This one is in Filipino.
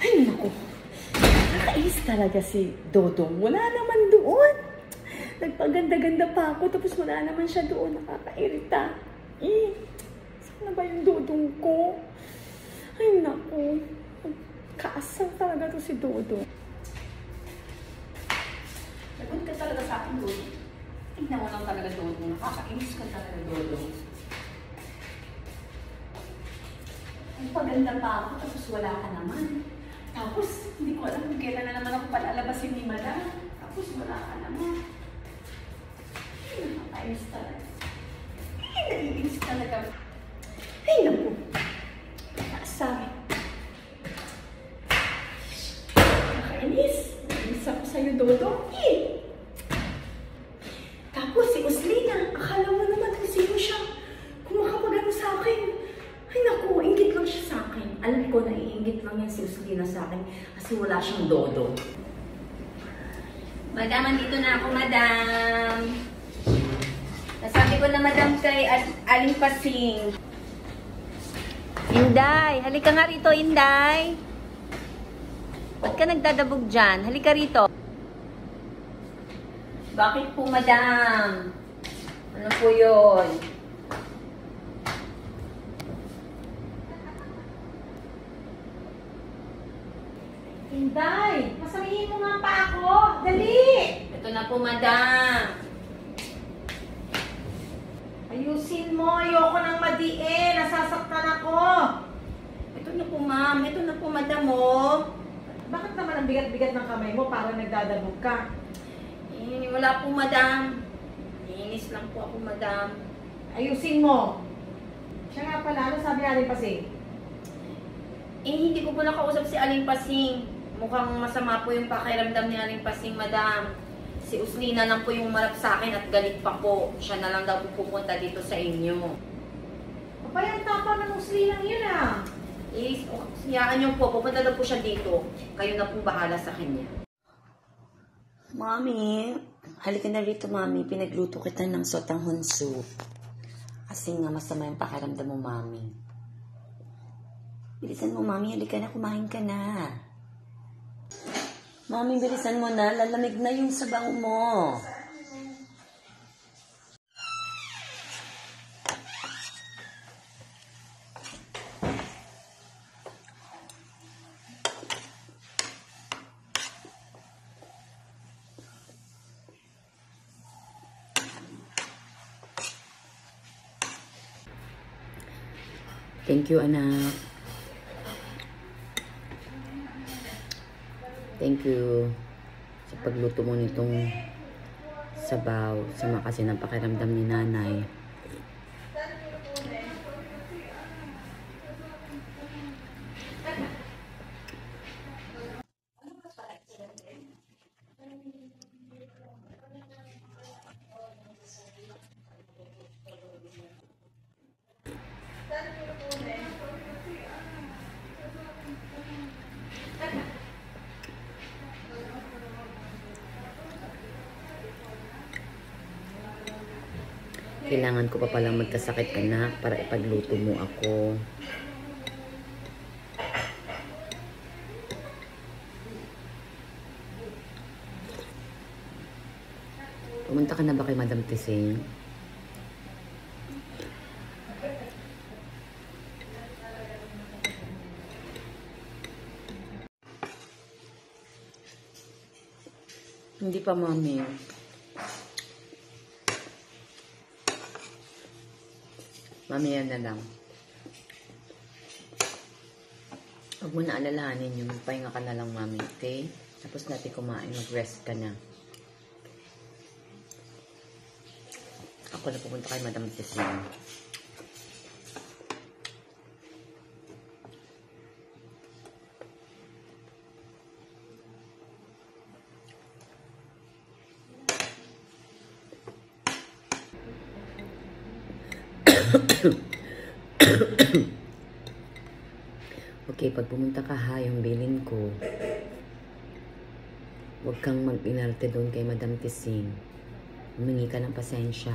Ay, naku. Nakakainis talaga si Dodong. Wala naman doon. Nagpaganda-ganda pa ako, tapos wala naman siya doon. Nakakairita. Saan na ba yung Dodong ko? Ay, naku. Kaasang talaga to si Dodong. Lagot ka talaga sa akin, Dodong. Tignan mo lang talaga, Dodong. Nakakainis ka talaga, Dodong. Nagpaganda pa ako, tapos wala ka naman. Tapos, hindi ko alam kung kailan na naman ako palalabasin ni Madam. Tapos, wala ka naman. Ay, nakakainis talaga. Ay, naiinis talaga. Ay, naku. Nakasabi. Nakakainis. Naiinis ako sa'yo, Dodong. Tapos, si Uslina, akala mo naman kung sino siya. Kung makapagano sa akin. Ay, naku, inggit lang siya sa akin. Alam ko na iinggit lang yan si Uslina sa akin kasi wala siyang Dodong. Madam, andito na ako, Madam. Nasabi ko na, Madam, kay Aling Pasing. Inday, halika nga rito, Inday. Ba't ka nagdadabog dyan? Halika rito. Bakit po, Madam? Ano po yun? Inday, pasabihin mo nga pa ako. Dali! Ito na po, Madam. Ayusin mo. Ayoko nang madiin. Nasasaktan ako. Ito na po, Ma'am. Ito na po, Madam, oh. Bakit naman ang bigat-bigat ng kamay mo para nagdadabog ka? Wala po, Madam. Iinis lang po ako, Madam. Ayusin mo. Siya nga pala, ano sabi natin kasi? Hindi ko po nakausap si Aling Pasing. Mukhang masama po yung pakiramdam ni Aling Pasing, Madam. Si Uslina lang po yung marap sa akin at galit pa po. Siya na lang daw po pupunta dito sa inyo. Papayang tapa ng Uslina yun ah. Siyaan niyo po, pupunta daw po siya dito. Kayo na po bahala sa kanya. Mami, halika na rito, Mami. Pinagluto kita ng sotanghon soup. Kasi nga masama yung pakiramdam mo, Mami. Bilisan mo, Mami. Halika na, kumain ka na. Mami, bilisan mo na. Lalamig na yung sabaw mo. Thank you, anak. Thank you sa pagluto mo nitong sabaw. Sama kasi ng pakiramdam ni nanay. Kailangan ko pa palang magkasakit, anak, para ipagluto mo ako. Pumunta ka na ba kay Madam Tising? Hindi pa, Mami. Mamaya na lang. Huwag mo na alalahanin yun. Magpahinga ka na lang, Mami. Okay? Tapos natin kumain. Mag-rest ka na. Ako na pupunta kay Madam Tessie. Okay, pag pumunta ka ha, yung bilin ko, huwag kang mag-inarte doon kay Madam Tising. Humingi ka ng pasensya.